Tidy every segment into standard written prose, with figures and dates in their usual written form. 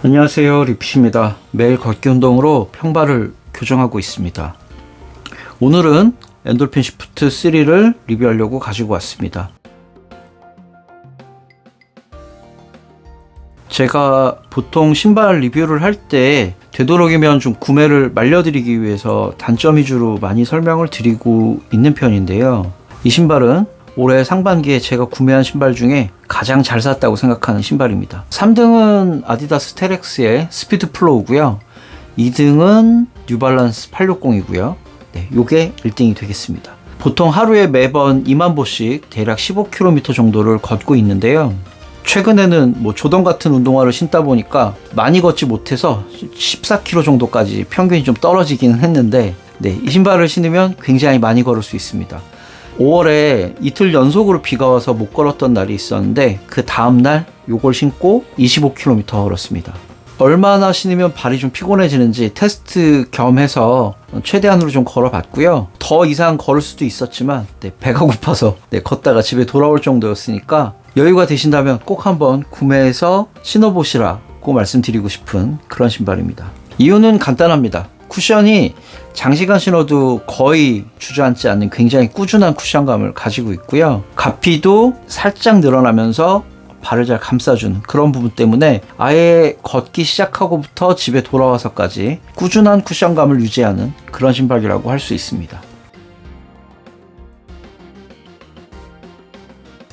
안녕하세요, 리핏입니다. 매일 걷기 운동으로 평발을 교정하고 있습니다. 오늘은 엔돌핀 시프트 3를 리뷰하려고 가지고 왔습니다. 제가 보통 신발 리뷰를 할 때 되도록이면 좀 구매를 말려드리기 위해서 단점 위주로 많이 설명을 드리고 있는 편인데요. 이 신발은 올해 상반기에 제가 구매한 신발 중에 가장 잘 샀다고 생각하는 신발입니다. 3등은 아디다스 테렉스의 스피드 플로우고요. 2등은 뉴발란스 860이고요. 네, 요게 1등이 되겠습니다. 보통 하루에 매번 2만 보씩 대략 15km 정도를 걷고 있는데요. 최근에는 조던 같은 운동화를 신다 보니까 많이 걷지 못해서 14km 정도까지 평균이 좀 떨어지기는 했는데, 네, 이 신발을 신으면 굉장히 많이 걸을 수 있습니다. 5월에 이틀 연속으로 비가 와서 못 걸었던 날이 있었는데, 그 다음날 요걸 신고 25km 걸었습니다. 얼마나 신으면 발이 좀 피곤해지는지 테스트 겸 해서 최대한으로 좀 걸어봤고요. 더 이상 걸을 수도 있었지만 배가 고파서 걷다가 집에 돌아올 정도였으니까 여유가 되신다면 꼭 한번 구매해서 신어보시라고 말씀드리고 싶은 그런 신발입니다. 이유는 간단합니다. 쿠션이 장시간 신어도 거의 주저앉지 않는 굉장히 꾸준한 쿠션감을 가지고 있고요. 가피도 살짝 늘어나면서 발을 잘 감싸주는 그런 부분 때문에 아예 걷기 시작하고부터 집에 돌아와서까지 꾸준한 쿠션감을 유지하는 그런 신발이라고 할 수 있습니다.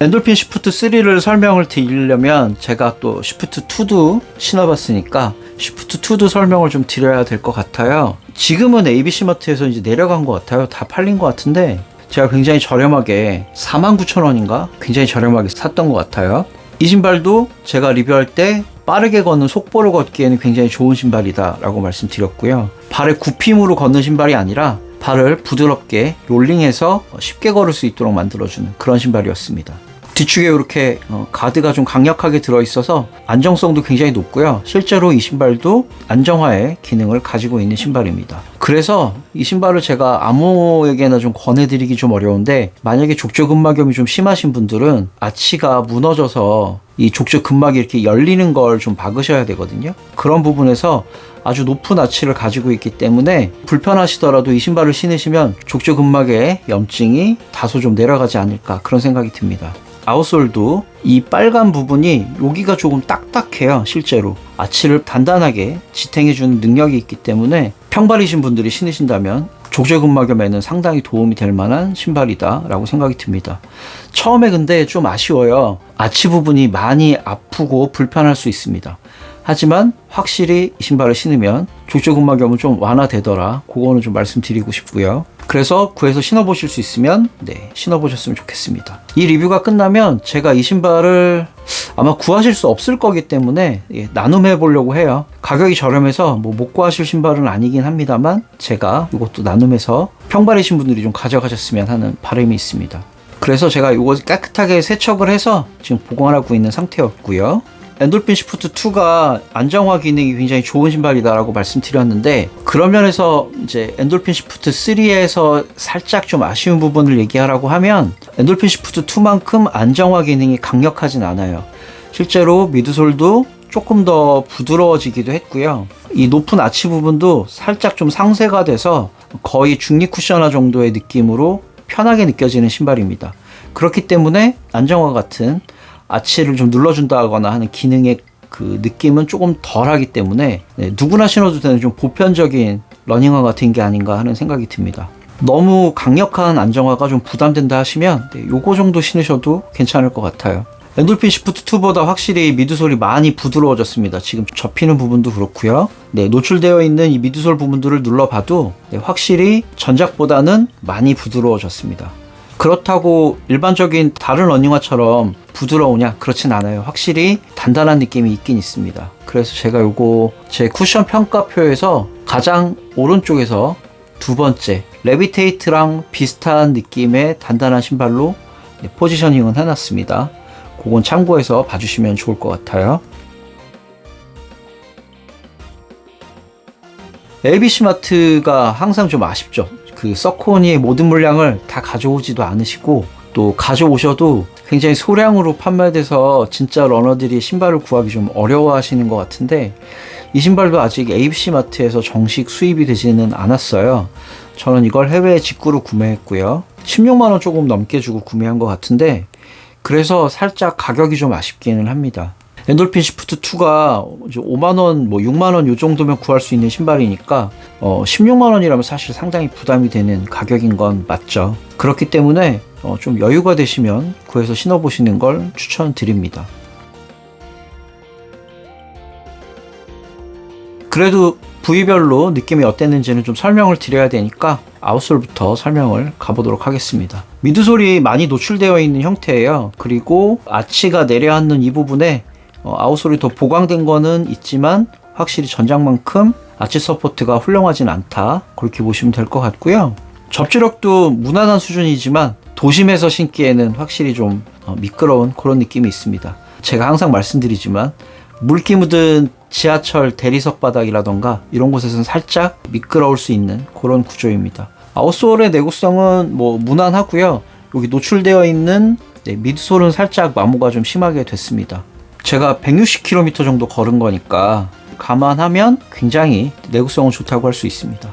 엔돌핀 시프트 3를 설명을 드리려면 제가 또 시프트 2도 신어봤으니까 시프트 2도 설명을 좀 드려야 될 것 같아요. 지금은 ABC마트에서 이제 내려간 것 같아요. 다 팔린 것 같은데 제가 굉장히 저렴하게 49,000원인가 굉장히 저렴하게 샀던 것 같아요. 이 신발도 제가 리뷰할 때 빠르게 걷는 속보를 걷기에는 굉장히 좋은 신발이다 라고 말씀드렸고요. 발의 굽힘으로 걷는 신발이 아니라 발을 부드럽게 롤링해서 쉽게 걸을 수 있도록 만들어주는 그런 신발이었습니다. 뒤축에 이렇게 가드가 좀 강력하게 들어있어서 안정성도 굉장히 높고요. 실제로 이 신발도 안정화의 기능을 가지고 있는 신발입니다. 그래서 이 신발을 제가 아무에게나 좀 권해드리기 좀 어려운데, 만약에 족저근막염이 좀 심하신 분들은 아치가 무너져서 이 족저근막이 이렇게 열리는 걸 좀 막으셔야 되거든요. 그런 부분에서 아주 높은 아치를 가지고 있기 때문에 불편하시더라도 이 신발을 신으시면 족저근막의 염증이 다소 좀 내려가지 않을까 그런 생각이 듭니다. 아웃솔도 이 빨간 부분이 여기가 조금 딱딱해요. 실제로 아치를 단단하게 지탱해주는 능력이 있기 때문에 평발이신 분들이 신으신다면 족저근막염에는 상당히 도움이 될 만한 신발이다 라고 생각이 듭니다. 처음에 근데 좀 아쉬워요. 아치 부분이 많이 아프고 불편할 수 있습니다. 하지만 확실히 이 신발을 신으면 족저근막염은 좀 완화되더라, 그거는 좀 말씀드리고 싶고요. 그래서 구해서 신어보실 수 있으면 신어보셨으면 좋겠습니다. 이 리뷰가 끝나면 제가 이 신발을 아마 구하실 수 없을 거기 때문에 나눔해 보려고 해요. 가격이 저렴해서 못 구하실 신발은 아니긴 합니다만 제가 이것도 나눔해서 평발이신 분들이 좀 가져가셨으면 하는 바람이 있습니다. 그래서 제가 이거 깨끗하게 세척을 해서 지금 보관하고 있는 상태였고요. 엔돌핀 시프트 2가 안정화 기능이 굉장히 좋은 신발이다라고 말씀드렸는데, 그런 면에서 이제 엔돌핀 시프트 3에서 살짝 좀 아쉬운 부분을 얘기하라고 하면 엔돌핀 시프트 2만큼 안정화 기능이 강력하진 않아요. 실제로 미드솔도 조금 더 부드러워지기도 했고요. 이 높은 아치 부분도 살짝 좀 상쇄가 돼서 거의 중립 쿠션화 정도의 느낌으로 편하게 느껴지는 신발입니다. 그렇기 때문에 안정화 같은 아치를 좀 눌러준다거나 하는 기능의 그 느낌은 조금 덜하기 때문에 누구나 신어도 되는 좀 보편적인 러닝화 같은 게 아닌가 하는 생각이 듭니다. 너무 강력한 안정화가 좀 부담된다 하시면 요거 정도 신으셔도 괜찮을 것 같아요. 엔돌핀 시프트 2보다 확실히 미드솔이 많이 부드러워졌습니다. 지금 접히는 부분도 그렇고요. 노출되어 있는 이 미드솔 부분들을 눌러봐도 확실히 전작보다는 많이 부드러워졌습니다. 그렇다고 일반적인 다른 러닝화처럼 부드러우냐? 그렇진 않아요. 확실히 단단한 느낌이 있긴 있습니다. 그래서 제가 요거 제 쿠션 평가표에서 가장 오른쪽에서 두 번째 레비테이트랑 비슷한 느낌의 단단한 신발로 포지셔닝은 해놨습니다. 그건 참고해서 봐주시면 좋을 것 같아요. ABC마트가 항상 좀 아쉽죠. 그 서코니의 모든 물량을 다 가져오지도 않으시고 또 가져오셔도 굉장히 소량으로 판매돼서 진짜 러너들이 신발을 구하기 좀 어려워하시는 것 같은데, 이 신발도 아직 ABC 마트에서 정식 수입이 되지는 않았어요. 저는 이걸 해외 직구로 구매했고요. 16만원 조금 넘게 주고 구매한 것 같은데, 그래서 살짝 가격이 좀 아쉽기는 합니다. 엔돌핀 시프트2가 5만원, 6만원 요 정도면 구할 수 있는 신발이니까 16만원이라면 사실 상당히 부담이 되는 가격인 건 맞죠. 그렇기 때문에 좀 여유가 되시면 구해서 신어보시는 걸 추천드립니다. 그래도 부위별로 느낌이 어땠는지는 좀 설명을 드려야 되니까 아웃솔부터 설명을 가보도록 하겠습니다. 미드솔이 많이 노출되어 있는 형태예요. 그리고 아치가 내려앉는 이 부분에 아웃솔이 더 보강된 거는 있지만 확실히 전장만큼 아치 서포트가 훌륭하진 않다, 그렇게 보시면 될 것 같고요. 접지력도 무난한 수준이지만 도심에서 신기에는 확실히 좀 미끄러운 그런 느낌이 있습니다. 제가 항상 말씀드리지만 물기 묻은 지하철 대리석 바닥이라던가 이런 곳에서는 살짝 미끄러울 수 있는 그런 구조입니다. 아웃솔의 내구성은 무난하고요. 여기 노출되어 있는 미드솔은 살짝 마모가 좀 심하게 됐습니다. 제가 160km 정도 걸은 거니까 감안하면 굉장히 내구성은 좋다고 할 수 있습니다.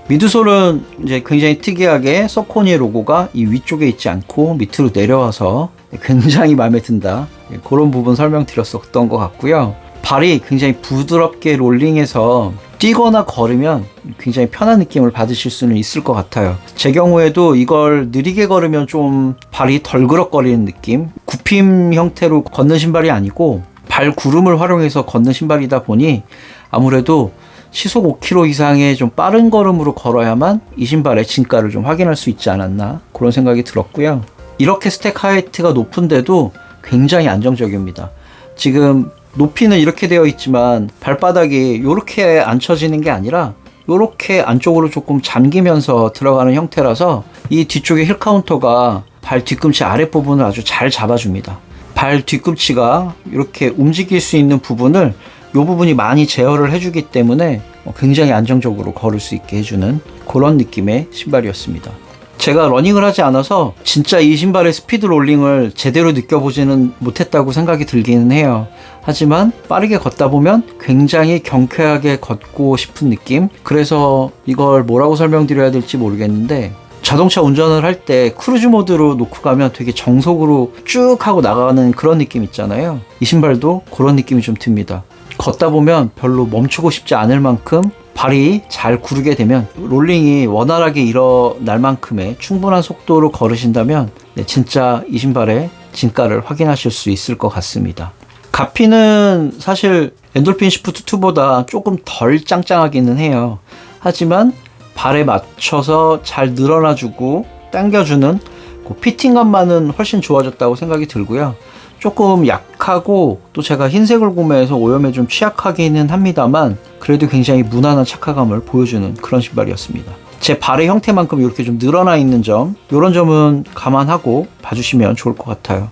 미드솔은 이제 굉장히 특이하게 서코니의 로고가 이 위쪽에 있지 않고 밑으로 내려와서 굉장히 마음에 든다, 그런 부분 설명드렸었던 것 같고요. 발이 굉장히 부드럽게 롤링해서 뛰거나 걸으면 굉장히 편한 느낌을 받으실 수는 있을 것 같아요. 제 경우에도 이걸 느리게 걸으면 좀 발이 덜그럭거리는 느낌, 굽힘 형태로 걷는 신발이 아니고 발 구름을 활용해서 걷는 신발이다 보니 아무래도 시속 5km 이상의 좀 빠른 걸음으로 걸어야만 이 신발의 진가를 좀 확인할 수 있지 않았나, 그런 생각이 들었고요. 이렇게 스택 하이트가 높은데도 굉장히 안정적입니다. 지금 높이는 이렇게 되어 있지만 발바닥이 이렇게 앉혀지는 게 아니라 이렇게 안쪽으로 조금 잠기면서 들어가는 형태라서 이 뒤쪽에 힐 카운터가 발 뒤꿈치 아랫부분을 아주 잘 잡아줍니다. 발 뒤꿈치가 이렇게 움직일 수 있는 부분을 이 부분이 많이 제어를 해주기 때문에 굉장히 안정적으로 걸을 수 있게 해주는 그런 느낌의 신발이었습니다. 제가 러닝을 하지 않아서 진짜 이 신발의 스피드 롤링을 제대로 느껴보지는 못했다고 생각이 들기는 해요. 하지만 빠르게 걷다 보면 굉장히 경쾌하게 걷고 싶은 느낌? 그래서 이걸 뭐라고 설명드려야 될지 모르겠는데, 자동차 운전을 할 때 크루즈 모드로 놓고 가면 되게 정속으로 쭉 하고 나가는 그런 느낌 있잖아요. 이 신발도 그런 느낌이 좀 듭니다. 걷다 보면 별로 멈추고 싶지 않을 만큼 발이 잘 구르게 되면 롤링이 원활하게 일어날 만큼의 충분한 속도로 걸으신다면 진짜 이 신발의 진가를 확인하실 수 있을 것 같습니다. 가피는 사실 엔돌핀 시프트2보다 조금 덜 짱짱하기는 해요. 하지만 발에 맞춰서 잘 늘어나주고 당겨주는 그 피팅감만은 훨씬 좋아졌다고 생각이 들고요. 조금 약하고 또 제가 흰색을 구매해서 오염에 좀 취약하기는 합니다만 그래도 굉장히 무난한 착화감을 보여주는 그런 신발이었습니다. 제 발의 형태만큼 이렇게 좀 늘어나 있는 점, 이런 점은 감안하고 봐주시면 좋을 것 같아요.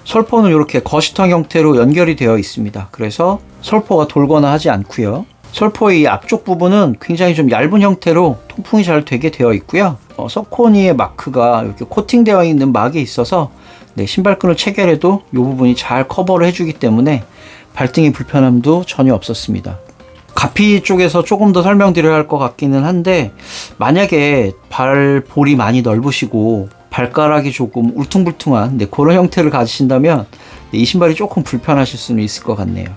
설포는 이렇게 거시텅 형태로 연결이 되어 있습니다. 그래서 설포가 돌거나 하지 않고요. 설포의 앞쪽 부분은 굉장히 좀 얇은 형태로 통풍이 잘 되게 되어 있고요. 서코니의 마크가 이렇게 코팅되어 있는 막이 있어서 신발끈을 체결해도 이 부분이 잘 커버를 해주기 때문에 발등의 불편함도 전혀 없었습니다. 가피 쪽에서 조금 더 설명드려야 할 것 같기는 한데, 만약에 발볼이 많이 넓으시고 발가락이 조금 울퉁불퉁한 그런 형태를 가지신다면 이 신발이 조금 불편하실 수는 있을 것 같네요.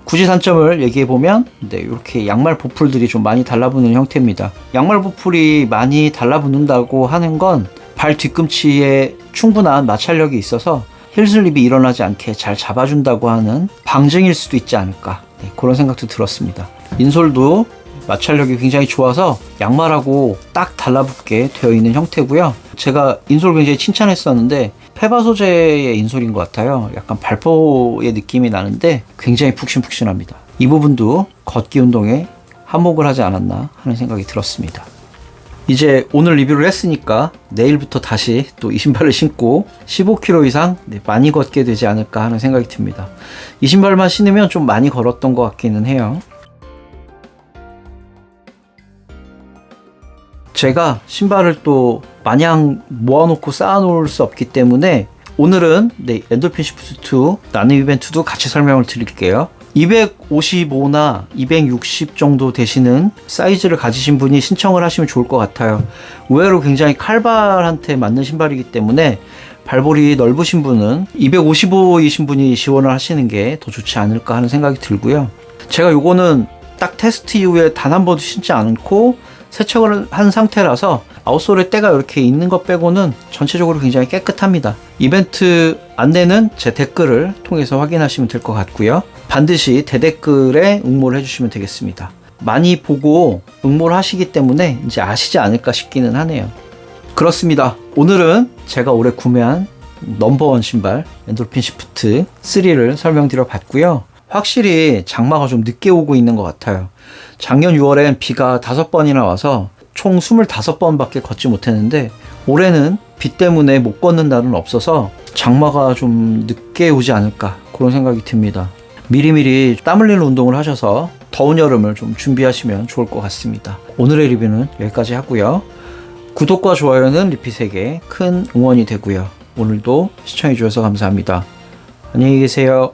굳이 단점을 얘기해보면 이렇게 양말 보풀들이 좀 많이 달라붙는 형태입니다. 양말 보풀이 많이 달라붙는다고 하는 건 발 뒤꿈치에 충분한 마찰력이 있어서 힐슬립이 일어나지 않게 잘 잡아준다고 하는 방증일 수도 있지 않을까, 그런 생각도 들었습니다. 인솔도 마찰력이 굉장히 좋아서 양말하고 딱 달라붙게 되어 있는 형태고요. 제가 인솔 굉장히 칭찬했었는데 페바 소재의 인솔인 것 같아요. 약간 발포의 느낌이 나는데 굉장히 푹신푹신합니다. 이 부분도 걷기 운동에 한몫을 하지 않았나 하는 생각이 들었습니다. 이제 오늘 리뷰를 했으니까 내일부터 다시 또 이 신발을 신고 15km 이상 많이 걷게 되지 않을까 하는 생각이 듭니다. 이 신발만 신으면 좀 많이 걸었던 것 같기는 해요. 제가 신발을 또 마냥 모아놓고 쌓아놓을 수 없기 때문에 오늘은 엔돌핀 시프트2 나눔 이벤트도 같이 설명을 드릴게요. 255나 260 정도 되시는 사이즈를 가지신 분이 신청을 하시면 좋을 것 같아요. 의외로 굉장히 칼발한테 맞는 신발이기 때문에 발볼이 넓으신 분은 255이신 분이 지원을 하시는 게 더 좋지 않을까 하는 생각이 들고요. 제가 요거는 딱 테스트 이후에 단 한 번도 신지 않고 세척을 한 상태라서 아웃솔에 때가 이렇게 있는 것 빼고는 전체적으로 굉장히 깨끗합니다. 이벤트 안내는 제 댓글을 통해서 확인하시면 될 것 같고요. 반드시 대댓글에 응모를 해주시면 되겠습니다. 많이 보고 응모를 하시기 때문에 이제 아시지 않을까 싶기는 하네요. 그렇습니다. 오늘은 제가 올해 구매한 넘버원 신발 엔돌핀 시프트 3를 설명드려 봤고요. 확실히 장마가 좀 늦게 오고 있는 것 같아요. 작년 6월엔 비가 5번이나 와서 총 25번밖에 걷지 못했는데 올해는 비 때문에 못 걷는 날은 없어서 장마가 좀 늦게 오지 않을까 그런 생각이 듭니다. 미리미리 땀 흘리는 운동을 하셔서 더운 여름을 좀 준비하시면 좋을 것 같습니다. 오늘의 리뷰는 여기까지 하고요. 구독과 좋아요는 리핏에게 큰 응원이 되고요. 오늘도 시청해 주셔서 감사합니다. 안녕히 계세요.